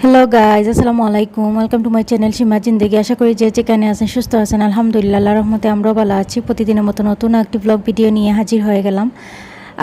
Hello guys, আসসালামু আলাইকুম। Welcome to my channel শিমা জিন্দেগি। আশা করি যে যেখানে আছেন সুস্থ আছেন। আলহামদুলিল্লাহ, আল্লাহর রহমতে আমরাও ভালো আছি। প্রতিদিনের মতো নতুন একটি ব্লগ ভিডিও নিয়ে হাজির হয়ে গেলাম।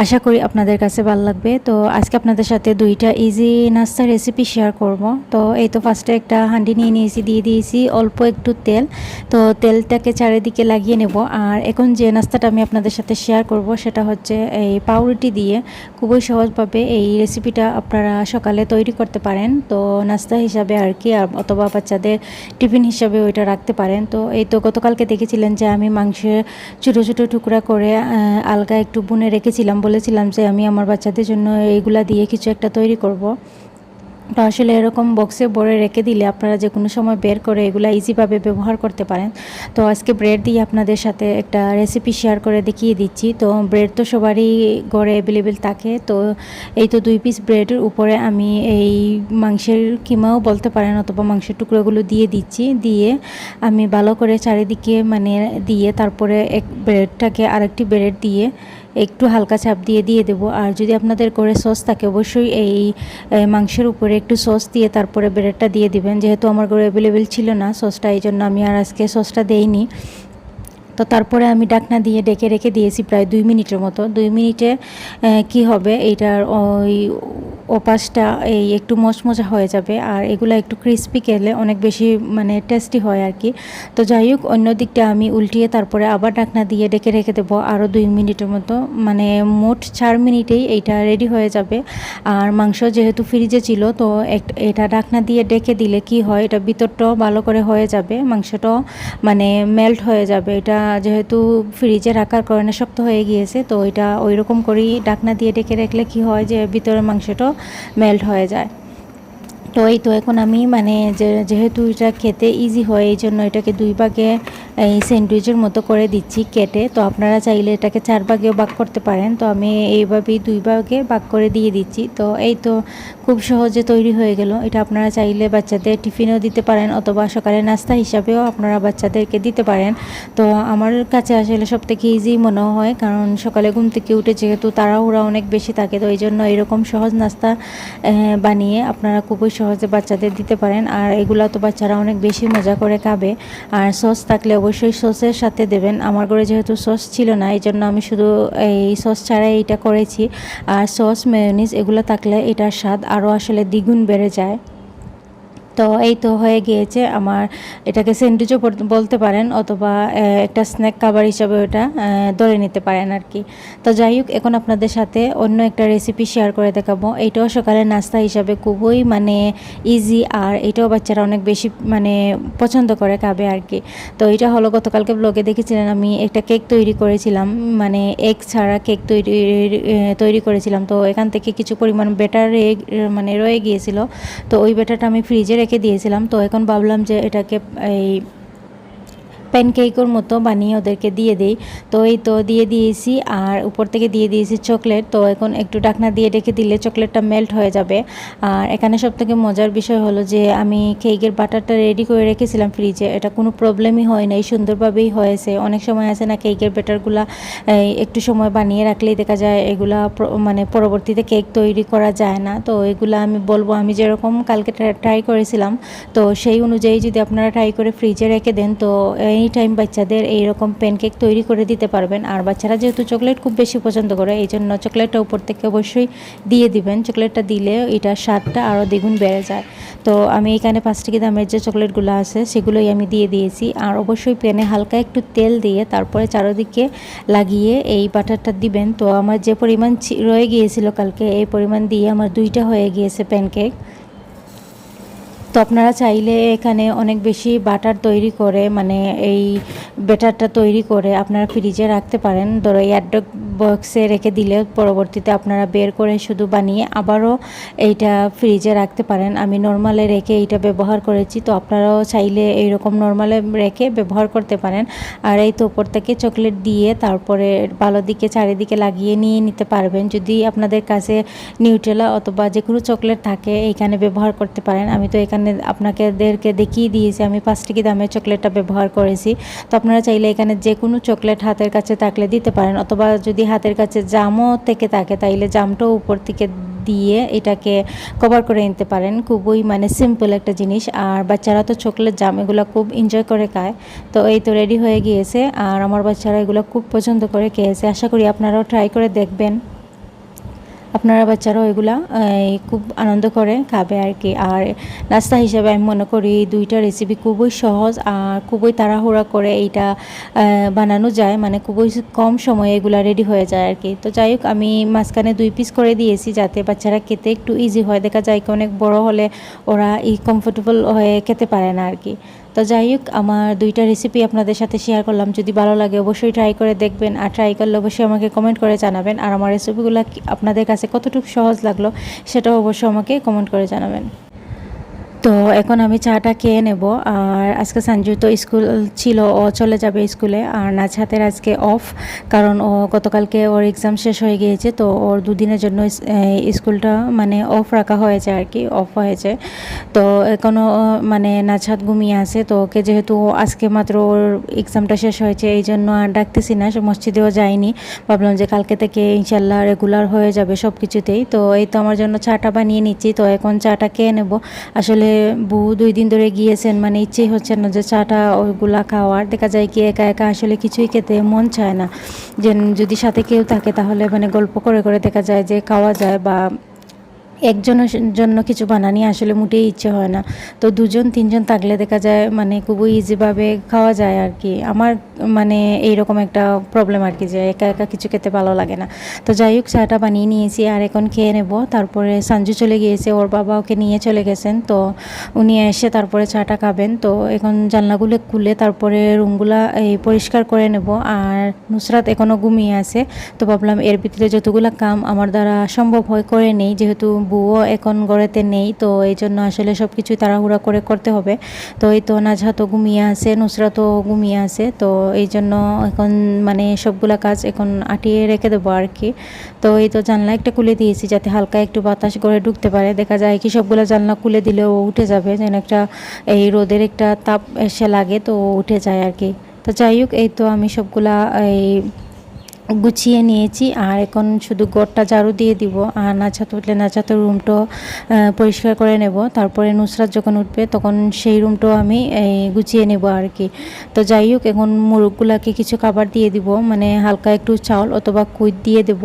আশা করি আপনাদের কাছে ভালো লাগবে। তো আজকে আপনাদের সাথে দুইটা ইজি নাস্তার রেসিপি শেয়ার করব। তো এই তো ফার্স্টে একটা হাঁডি নিয়ে নিয়েছি, দিয়ে দিয়েছি অল্প একটু তেল। তো তেলটাকে চারিদিকে লাগিয়ে নেব। আর এখন যে নাস্তাটা আমি আপনাদের সাথে শেয়ার করব সেটা হচ্ছে এই পাউরুটি দিয়ে খুবই সহজভাবে এই রেসিপিটা আপনারা সকালে তৈরি করতে পারেন। তো নাস্তা হিসাবে আর কি, অথবা বাচ্চাদের টিফিন হিসাবে ওইটা রাখতে পারেন। তো এই তো গতকালকে দেখেছিলেন যে আমি মাংসের ছোটো ছোটো টুকরা করে আলগা একটু বুনে রেখেছিলাম। বলেছিলাম যে আমি আমার বাচ্চাদের জন্য এইগুলা দিয়ে কিছু একটা তৈরি করব। তো আসলে এরকম বক্সে ভরে রেখে দিলে আপনারা যে কোনো সময় বের করে এগুলা ইজিভাবে ব্যবহার করতে পারেন। তো আজকে ব্রেড দিয়ে আপনাদের সাথে একটা রেসিপি শেয়ার করে দেখিয়ে দিচ্ছি। তো ব্রেড তো সবারই ঘরে অ্যাভেলেবেল থাকে। তো এই তো 2 পিস ব্রেডের উপরে আমি এই মাংসের কিমাও বলতে পারেন অথবা মাংসের টুকরোগুলো দিয়ে দিচ্ছি। দিয়ে আমি ভালো করে চারিদিকে দিয়ে তারপরে এক ব্রেডটাকে আরেকটি ব্রেড দিয়ে একটু হালকা চাপ দিয়ে দেবো। আর যদি আপনাদের করে সস থাকে অবশ্যই এই মাংসের উপরে একটু সস দিয়ে তারপরে ব্রেডটা দিয়ে দিবেন। যেহেতু আমার ঘরে অ্যাভেলেবেল ছিল না সসটা, এই জন্য আমি আর আজকে সসটা দেইনি। তো তারপরে আমি ঢাকনা দিয়ে ডেকে রেখে দিয়েছি প্রায় 2 মিনিটের মতো। 2 মিনিটে কি হবে, এইটার ওই ওপাশটা এই একটু মচমচা হয়ে যাবে। আর এগুলো একটু ক্রিস্পি খেলে অনেক বেশি টেস্টি হয় আর কি। তো যাই হোক, অন্য দিকটা আমি উল্টিয়ে তারপরে আবার ঢাকনা দিয়ে ডেকে রেখে দেবো আরও 2 মিনিটের মতো। মোট 4 মিনিটেই এইটা রেডি হয়ে যাবে। আর মাংস যেহেতু ফ্রিজে ছিল, তো এটা ঢাকনা দিয়ে ডেকে দিলে কি হয়, এটা ভিতরটাও ভালো করে হয়ে যাবে, মাংসটাও মেল্ট হয়ে যাবে। এটা যেহেতু ফ্রিজে রাখার কারণে শক্ত হয়ে গিয়েছে, তো এটা ওই রকম করেই ঢাকনা দিয়ে ডেকে রাখলে কি হয় যে ভিতরের মাংসটাও মেল্ট হয়ে যায়। তো এই তো এখন আমি যেহেতু এটা খেতে ইজি হয়, এই জন্য এটাকে 2 ভাগে এই স্যান্ডউইচের মতো করে দিচ্ছি কেটে। তো আপনারা চাইলে এটাকে 4 ভাগেও ভাগ করতে পারেন। তো আমি এইভাবেই 2 ভাগে ভাগ করে দিয়ে দিচ্ছি। তো এই তো খুব সহজে তৈরি হয়ে গেল। এটা আপনারা চাইলে বাচ্চাদের টিফিনেও দিতে পারেন অথবা সকালে নাস্তা হিসাবেও আপনারা বাচ্চাদেরকে দিতে পারেন। তো আমার কাছে আসলে সবথেকে ইজি মনে হয়, কারণ সকালে ঘুম থেকে উঠে যেহেতু তাড়াহুড়া অনেক বেশি থাকে, তো এই জন্য এরকম সহজ নাস্তা বানিয়ে আপনারা খুবই সহজে বাচ্চাদের দিতে পারেন। আর এগুলো তো বাচ্চারা অনেক বেশি মজা করে খাবে। আর সস থাকলে অবশ্যই সসের সাথে দেবেন। আমার ঘরে যেহেতু সস ছিল না, এই জন্য আমি শুধু এই সস ছাড়াই এইটা করেছি। আর সস মেয়োনিজ এগুলো থাকলে এটার স্বাদ আরও আসলে দ্বিগুণ বেড়ে যায়। তো এই তো হয়ে গিয়েছে আমার। এটাকে স্যান্ডউইচও বলতে পারেন অথবা একটা স্ন্যাক খাবার হিসাবে ওটা ধরে নিতে পারেন আর কি। তো যাই হোক, এখন আপনাদের সাথে অন্য একটা রেসিপি শেয়ার করে দেখাবো। এইটাও সকালের নাস্তা হিসাবে খুবই ইজি, আর এটাও বাচ্চারা অনেক বেশি পছন্দ করে খাবে আর কি। তো এটা হলো, গতকালকে ব্লগে দেখেছিলেন আমি একটা কেক তৈরি করেছিলাম, এগ ছাড়া কেক তৈরি করেছিলাম। তো এখান থেকে কিছু পরিমাণ ব্যাটার রয়ে গিয়েছিল। তো ওই ব্যাটারটা আমি ফ্রিজে রেখে দিয়েছিলাম। তো এখন ভাবলাম যে এটাকে এই প্যানকেকের মতো বানিয়ে ওদেরকে দিয়ে দিই। তো এই তো দিয়ে দিয়েছি, আর উপর থেকে দিয়ে দিয়েছি চকলেট। তো এখন একটু ঢাকনা দিয়ে রেখে দিলে চকলেটটা মেল্ট হয়ে যাবে। আর এখানে সবথেকে মজার বিষয় হলো যে আমি কেকের বাটারটা রেডি করে রেখেছিলাম ফ্রিজে, এটা কোনো প্রবলেমই হয় নাই, সুন্দরভাবেই হয়েছে। অনেক সময় আছে না, কেকের ব্যাটারগুলা একটু সময় বানিয়ে রাখলেই দেখা যায় এগুলা পরবর্তীতে কেক তৈরি করা যায় না। তো এগুলা আমি বলবো, আমি যেরকম কালকে ট্রাই করেছিলাম, তো সেই অনুযায়ী যদি আপনারা ট্রাই করে ফ্রিজে রেখে দেন, তো এনি টাইম বাচ্চাদের এইরকম প্যানকেক তৈরি করে দিতে পারবেন। আর বাচ্চারা যেহেতু চকলেট খুব বেশি পছন্দ করে, এই জন্য চকলেটটা উপর থেকে অবশ্যই দিয়ে দিবেন। চকলেটটা দিলে এটার স্বাদটা আরও দ্বিগুণ বেড়ে যায়। তো আমি এখানে 5 টাকা দামের যে চকলেটগুলো আছে সেগুলোই আমি দিয়ে দিয়েছি। আর অবশ্যই প্যানে হালকা একটু তেল দিয়ে তারপরে চারিদিকে লাগিয়ে এই বাটারটা দিবেন। তো আমার যে পরিমাণ রয়ে গিয়েছিল কালকে, এই পরিমাণ দিয়ে আমার 2টা হয়ে গিয়েছে প্যানকেক। তো আপনারা চাইলে এখানে অনেক বেশি বাটার তৈরি করে এই ব্যাটারটা তৈরি করে আপনারা ফ্রিজে রাখতে পারেন। ধরো এয়ারটাইট বক্সে রেখে দিলে পরবর্তীতে আপনারা বের করে শুধু বানিয়ে আবারও এইটা ফ্রিজে রাখতে পারেন। আমি নর্মালে রেখে এইটা ব্যবহার করেছি, তো আপনারাও চাইলে এইরকম নর্মালে রেখে ব্যবহার করতে পারেন। আর এই তো উপর থেকে চকলেট দিয়ে তারপরে ভালো দিকে চারিদিকে লাগিয়ে নিয়ে নিতে পারবেন। যদি আপনাদের কাছে নিউট্রেলা অথবা যে কোনো চকলেট থাকে এইখানে ব্যবহার করতে পারেন। আমি তো এখানে আপনাদেরকে দেখিয়ে দিয়েছি, আমি 5 টাকা দামের চকলেটটা ব্যবহার করেছি। তো আপনারা চাইলে এখানে যে কোনো চকলেট হাতের কাছে থাকলে দিতে পারেন, অথবা যদি হাতের কাছে জামও থেকে থাকে তাইলে জামটাও উপর থেকে দিয়ে এটাকে কভার করে নিতে পারেন। খুবই মানে সিম্পল একটা জিনিস, আর বাচ্চারা তো চকলেট জাম এগুলো খুব এনজয় করে খায়। তো এই তো রেডি হয়ে গিয়েছে, আর আমার বাচ্চারা এগুলো খুব পছন্দ করে খেয়েছে। আশা করি আপনারাও ট্রাই করে দেখবেন, আপনারা বাচ্চারাও এগুলা খুব আনন্দ করে খাবে আর কি। আর নাস্তা হিসেবে আমি মনে করি দুইটা রেসিপি খুবই সহজ আর খুবই তাড়াহুড়া করে এইটা বানানো যায়, মানে খুবই কম সময়ে এগুলা রেডি হয়ে যায় আর কি। তো যাই হোক, আমি মাঝখানে 2 পিস করে দিয়েছি যাতে বাচ্চারা খেতে একটু ইজি হয়। দেখা যায় কি অনেক বড় হলে ওরা কমফোর্টেবল হয়ে খেতে পারে না আর কি। তো যাই হোক, আমার দুইটা রেসিপি আপনাদের সাথে শেয়ার করলাম। যদি ভালো লাগে অবশ্যই ট্রাই করে দেখবেন, আর ট্রাই করলে অবশ্যই আমাকে কমেন্ট করে জানাবেন। আর আমার রেসিপিগুলো আপনাদের কাছে কতটুকু সহজ লাগলো সেটাও অবশ্যই আমাকে কমেন্ট করে জানাবেন। তো এখন আমি চাটা খেয়ে নেব। আর আজকে সঞ্জু তো স্কুল ছিল, ও চলে যাবে স্কুলে। আর নাজহাতের আজকে অফ, কারণ ও গতকালকে ওর এক্সাম শেষ হয়ে গিয়েছে। তো ওর 2 দিনের জন্য স্কুলটা মানে অফ রাখা হয়েছে আর কি, অফ হয়েছে। তো এখনও মানে নাজহাত ঘুমিয়ে আছে। তো ওকে যেহেতু আজকে মাত্র ওর এক্সামটা শেষ হয়েছে, এই জন্য আর ডাকতেছি না, মসজিদেও যায়নি। ভাবলাম যে কালকে থেকে ইনশাল্লাহ রেগুলার হয়ে যাবে সব কিছুতেই। তো এই তো আমার জন্য চাটা বানিয়ে নিচ্ছি। তো এখন চাটা খেয়ে নেব। আসলে বউ 2 দিন ধরে গিয়েছেন, মানে ইচ্ছেই হচ্ছে না যে চাটা ওইগুলা খাওয়ার। দেখা যায় কি একা একা আসলে কিছুই খেতে মন চায় না, যে যদি সাথে কেউ থাকে তাহলে মানে গল্প করে করে দেখা যায় যে খাওয়া যায়, বা একজনের জন্য কিছু বানানি আসলে মোটেই ইচ্ছে হয় না। তো 2-3জন থাকলে দেখা যায় মানে খুবই ইজিভাবে খাওয়া যায় আর কি। আমার মানে এইরকম একটা প্রবলেম আর কি, যে একা একা কিছু খেতে ভালো লাগে না। তো যাই হোক, চাটা বানিয়ে নিয়েছি আর এখন খেয়ে নেব। তারপরে সঞ্জু চলে গিয়েছে, ওর বাবা ওকে নিয়ে চলে গেছেন। তো উনি এসে তারপরে চাটা খাবেন। তো এখন জানলাগুলো খুলে তারপরে রুমগুলা এই পরিষ্কার করে নেব। আর নুসরাত এখনও ঘুমিয়ে আছে। তো ভাবলাম এর ভিতরে যতগুলো কাম আমার দ্বারা সম্ভব হয় করে নেই, যেহেতু বুও এখন ঘরেতে নেই। তো এই জন্য আসলে সব কিছুই তাড়াহুড়া করে করতে হবে। তো এই তো নাজহাতও ঘুমিয়ে আছে, নুসরাতও ঘুমিয়ে আছে। তো এই জন্য এখন মানে সবগুলা কাজ এখন আটিয়ে রেখে দেবো আর কি। তো এই তো জানলা একটা খুলে দিয়েছি যাতে হালকা একটু বাতাস করে ঢুকতে পারে। দেখা যায় কি সবগুলো জানলা খুলে দিলেও উঠে যাবে, যেন একটা এই রোদের একটা তাপ এসে লাগে, তো উঠে যায় আর কি। তো যাই হোক, এই তো আমি সবগুলা এই গুছিয়ে নিয়েছি। আর এখন শুধু ঘরটা ঝাড়ু দিয়ে দিব। আর নাজহাত উঠলে নাজহাতের রুমটাও পরিষ্কার করে নেব। তারপরে নুসরাত যখন উঠবে তখন সেই রুমটাও আমি গুছিয়ে নেব আর কি। তো যাই হোক, এখন মুরগগুলাকে কিছু খাবার দিয়ে দিব, মানে হালকা একটু চাউল অথবা কুইট দিয়ে দেব,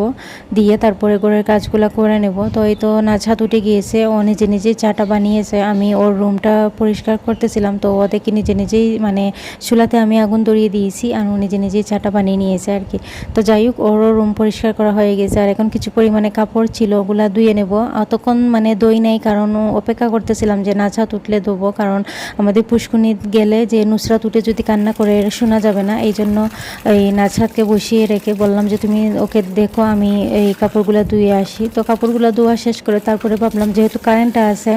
দিয়ে তারপরে ঘরের কাজগুলো করে নেব। তো এই তো নাজহাত উঠে গিয়েছে, ও নিজে নিজেই চাটা বানিয়েছে। আমি ওর রুমটা পরিষ্কার করতেছিলাম, তো ও দেখি নিজে নিজেই মানে চুলাতে আমি আগুন ধরিয়ে দিয়েছি, আর ও নিজে নিজেই চাটা বানিয়ে নিয়েছে আর কি। তো যাই হোক, ওরও রুম পরিষ্কার করা হয়ে গেছে। আর এখন কিছু পরিমাণে কাপড় ছিল, ওগুলা ধুয়ে নেব। অতক্ষণ মানে দই নাই, কারণ অপেক্ষা করতেছিলাম যে নাজহাত উঠলে ধোবো, কারণ আমাদের পুষ্কুনি গেলে যে নুসরাত উঠে যদি কান্না করে শোনা যাবে না। এই জন্য এই নাজহাতকে বসিয়ে রেখে বললাম যে তুমি ওকে দেখো, আমি এই কাপড়গুলো ধুয়ে আসি। তো কাপড়গুলো ধোয়া শেষ করে তারপরে ভাবলাম যেহেতু কারেন্টটা আছে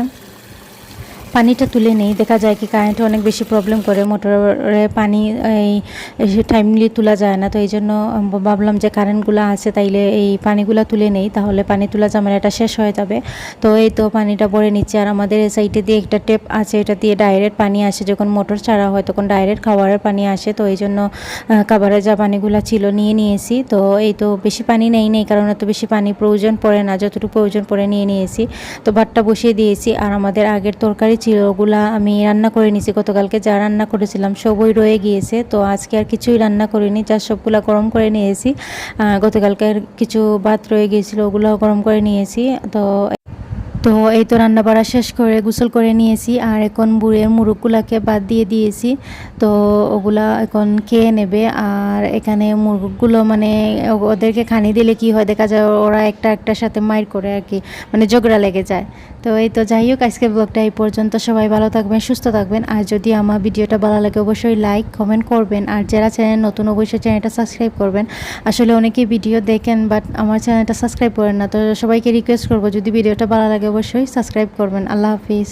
পানিটা তুলে নেই। দেখা যায় কি কারেন্টে অনেক বেশি প্রবলেম করে, মোটরে পানি এই টাইমলি তোলা যায় না। তো এই জন্য ভাবলাম যে কারেন্টগুলো আছে তাইলে এই পানিগুলো তুলে নেই, তাহলে পানি তোলা ঝামেলাটা শেষ হয়ে যাবে। তো এই তো পানিটা ভরে নিচ্ছে। আর আমাদের এই সাইডে দিয়ে একটা টেপ আছে, এটা দিয়ে ডাইরেক্ট পানি আসে, যখন মোটর ছাড়া হয় তখন ডাইরেক্ট খাবারের পানি আসে। তো এই জন্য খাবারের যা পানিগুলো ছিল নিয়ে নিয়েছি। তো এই তো বেশি পানি নেই, কারণ এত বেশি পানি প্রয়োজন পড়ে না, যতটুকু প্রয়োজন পড়ে নিয়ে নিয়েছি। তো ভাতটা বসিয়ে দিয়েছি। আর আমাদের আগের তরকারি ছিল, ওগুলা আমি রান্না করে নিয়েছি। গতকালকে যা রান্না করেছিলাম সবই রয়ে গিয়েছে। তো আজকে আর কিছুই রান্না করিনি, যা সবগুলা গরম করে নিয়েছি। গতকালকের কিছু ভাত রয়ে গিয়েছিল, ওগুলো গরম করে নিয়েছি। তো এই তো রান্না বাড়া শেষ করে গোসল করে নিয়েছি। আর এখন বুড়ের মুরগগুলাকে বাদ দিয়ে দিয়েছি। তো ওগুলা এখন খেয়ে নেবে। আর এখানে মুরগগুলো মানে ওদেরকে খানি দিলে কি হয়, দেখা যায় ওরা একটা একটার সাথে মাইর করে আর কি, মানে ঝগড়া লেগে যায়। তো এই তো যাই হোক, আজকের ব্লগটা এই পর্যন্ত। সবাই ভালো থাকবেন, সুস্থ থাকবেন। আর যদি আমার ভিডিওটা ভালো লাগে অবশ্যই লাইক কমেন্ট করবেন। আর যারা চ্যানেল নতুন অবশ্যই চ্যানেলটা সাবস্ক্রাইব করবেন। আসলে অনেকেই ভিডিও দেখেন বাট আমার চ্যানেলটা সাবস্ক্রাইব করেন না। তো সবাইকে রিকোয়েস্ট করবো, যদি ভিডিওটা ভালো লাগে অবশ্যই সাবস্ক্রাইব করবেন। আল্লাহ হাফিজ।